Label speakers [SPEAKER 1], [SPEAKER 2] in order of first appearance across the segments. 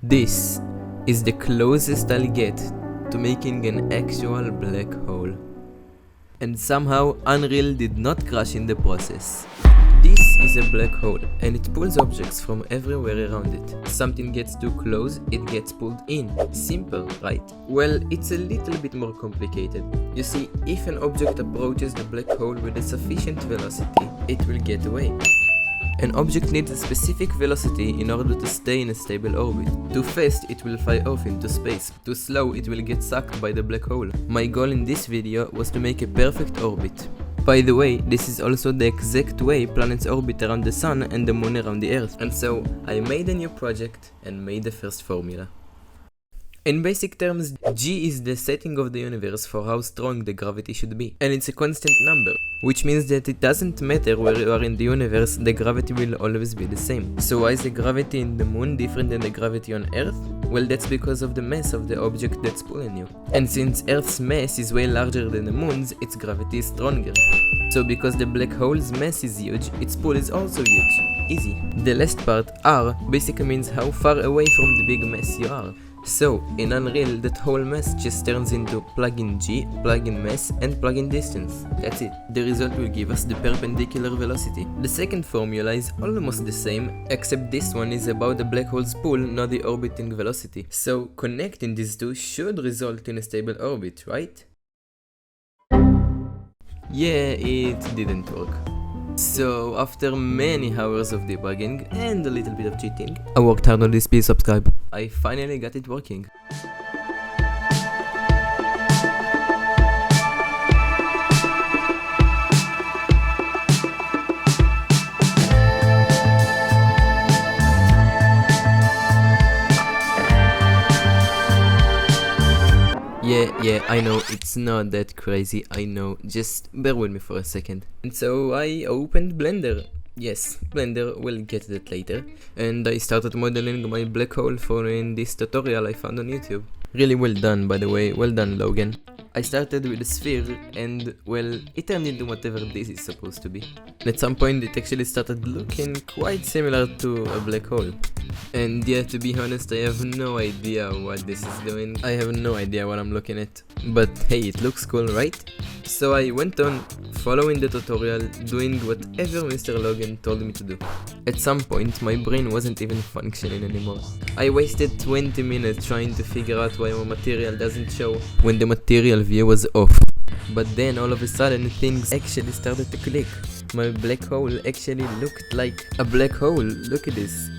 [SPEAKER 1] This is the closest I'll get to making an actual black hole. And somehow Unreal did not crash in the process. This is a black hole and it pulls objects from everywhere around it. Something gets too close, it gets pulled in. Simple, right? Well, it's a little bit more complicated. You see, if an object approaches the black hole with a sufficient velocity, it will get away. An object needs a specific velocity in order to stay in a stable orbit. Too fast, it will fly off into space. Too slow, it will get sucked by the black hole. My goal in this video was to make a perfect orbit. By the way, this is also the exact way planets orbit around the sun and the moon around the earth. And so, I made a new project and made the first formula. In basic terms, G is the setting of the universe for how strong the gravity should be. And it's a constant number, which means that it doesn't matter where you are in the universe, the gravity will always be the same. So why is the gravity in the moon different than the gravity on Earth? Well, that's because of the mass of the object that's pulling you. And since Earth's mass is way larger than the moon's, its gravity is stronger. So because the black hole's mass is huge, its pull is also huge. Easy. The last part, R, basically means how far away from the big mass you are. So, in Unreal, that whole mass just turns into plug-in G, plug-in mass, and plug-in distance. That's it. The result will give us the perpendicular velocity. The second formula is almost the same, except this one is about the black hole's pull, not the orbiting velocity. So, connecting these two should result in a stable orbit, right? Yeah, it didn't work. So, after many hours of debugging and a little bit of cheating, I worked hard on this, please subscribe. I finally got it working. Yeah, I know, it's not that crazy, I know, just bear with me for a second. And so I opened Blender. Yes, Blender, we'll get to that later. And I started modeling my black hole following this tutorial I found on YouTube. Really well done, by the way, well done, Logan. I started with a sphere and, well, it turned into whatever this is supposed to be. At some point it actually started looking quite similar to a black hole. And yeah, to be honest, I have no idea what this is doing. I have no idea what I'm looking at. But hey, it looks cool, right? So I went on following the tutorial, doing whatever Mr. Logan told me to do. At some point, my brain wasn't even functioning anymore. I wasted 20 minutes trying to figure out why my material doesn't show when the material view was off. But then all of a sudden things actually started to click. My black hole actually looked like a black hole. Look at this.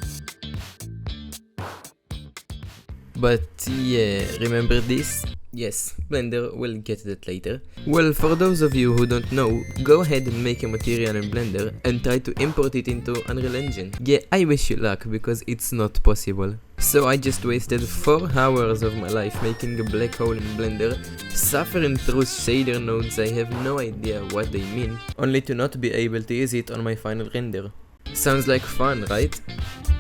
[SPEAKER 1] But yeah, remember this? Yes, Blender, we'll get to that later. Well, for those of you who don't know, go ahead and make a material in Blender and try to import it into Unreal Engine. Yeah, I wish you luck because it's not possible. So I just wasted 4 hours of my life making a black hole in Blender, suffering through shader nodes I have no idea what they mean, only to not be able to use it on my final render. Sounds like fun, right?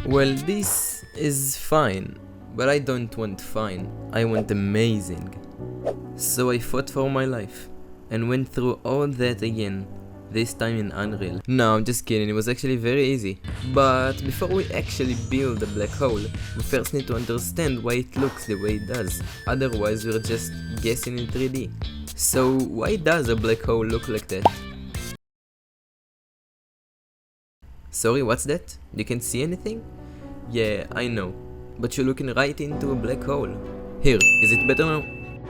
[SPEAKER 1] Well, this is fine. But I don't want fine, I want amazing. So I fought for my life, and went through all that again, this time in Unreal. No, I'm just kidding, it was actually very easy. But before we actually build a black hole, we first need to understand why it looks the way it does. Otherwise we're just guessing in 3D. So why does a black hole look like that? Sorry, what's that? You can't see anything? Yeah, I know. But you're looking right into a black hole. Here, is it better now?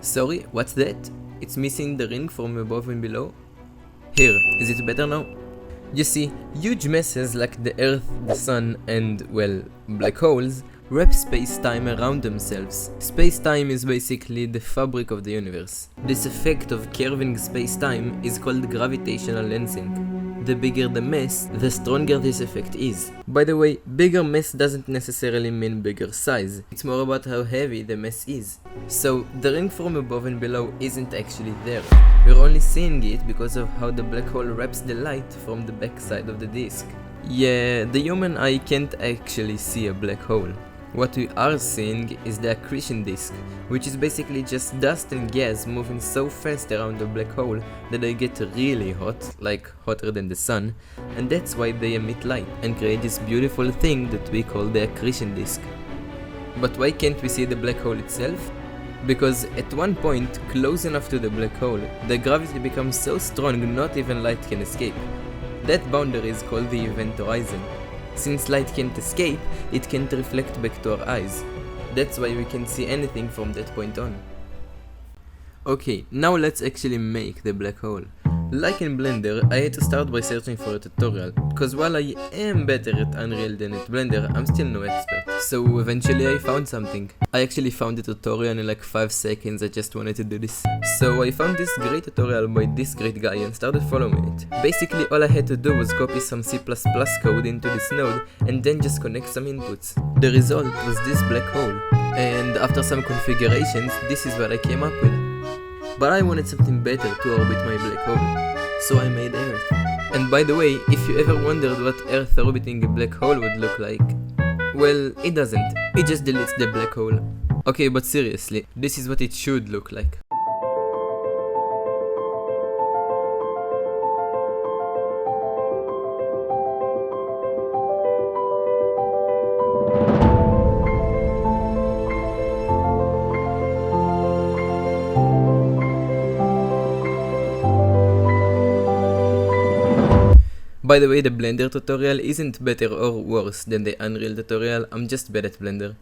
[SPEAKER 1] Sorry, what's that? It's missing the ring from above and below. Here, is it better now? You see, huge masses like the Earth, the Sun, and, well, black holes wrap space-time around themselves. Space-time is basically the fabric of the universe. This effect of curving space-time is called gravitational lensing. The bigger the mass, the stronger this effect is. By the way, bigger mass doesn't necessarily mean bigger size. It's more about how heavy the mass is. So, the ring from above and below isn't actually there. We're only seeing it because of how the black hole wraps the light from the backside of the disk. Yeah, the human eye can't actually see a black hole. What we are seeing is the accretion disk, which is basically just dust and gas moving so fast around the black hole that they get really hot, like hotter than the sun, and that's why they emit light and create this beautiful thing that we call the accretion disk. But why can't we see the black hole itself? Because at one point, close enough to the black hole, the gravity becomes so strong not even light can escape. That boundary is called the event horizon. Since light can't escape, it can't reflect back to our eyes. That's why we can't see anything from that point on. Okay, now let's actually make the black hole. Like in Blender, I had to start by searching for a tutorial, cause while I am better at Unreal than at Blender, I'm still no expert. So eventually I found something. I actually found a tutorial in like 5 seconds, I just wanted to do this. So I found this great tutorial by this great guy and started following it. Basically all I had to do was copy some C++ code into this node and then just connect some inputs. The result was this black hole. And after some configurations, this is what I came up with. But I wanted something better to orbit my black hole, so I made Earth. And by the way, if you ever wondered what Earth orbiting a black hole would look like, well, it doesn't. It just deletes the black hole. Okay, but seriously, this is what it should look like. By the way, the Blender tutorial isn't better or worse than the Unreal tutorial, I'm just bad at Blender.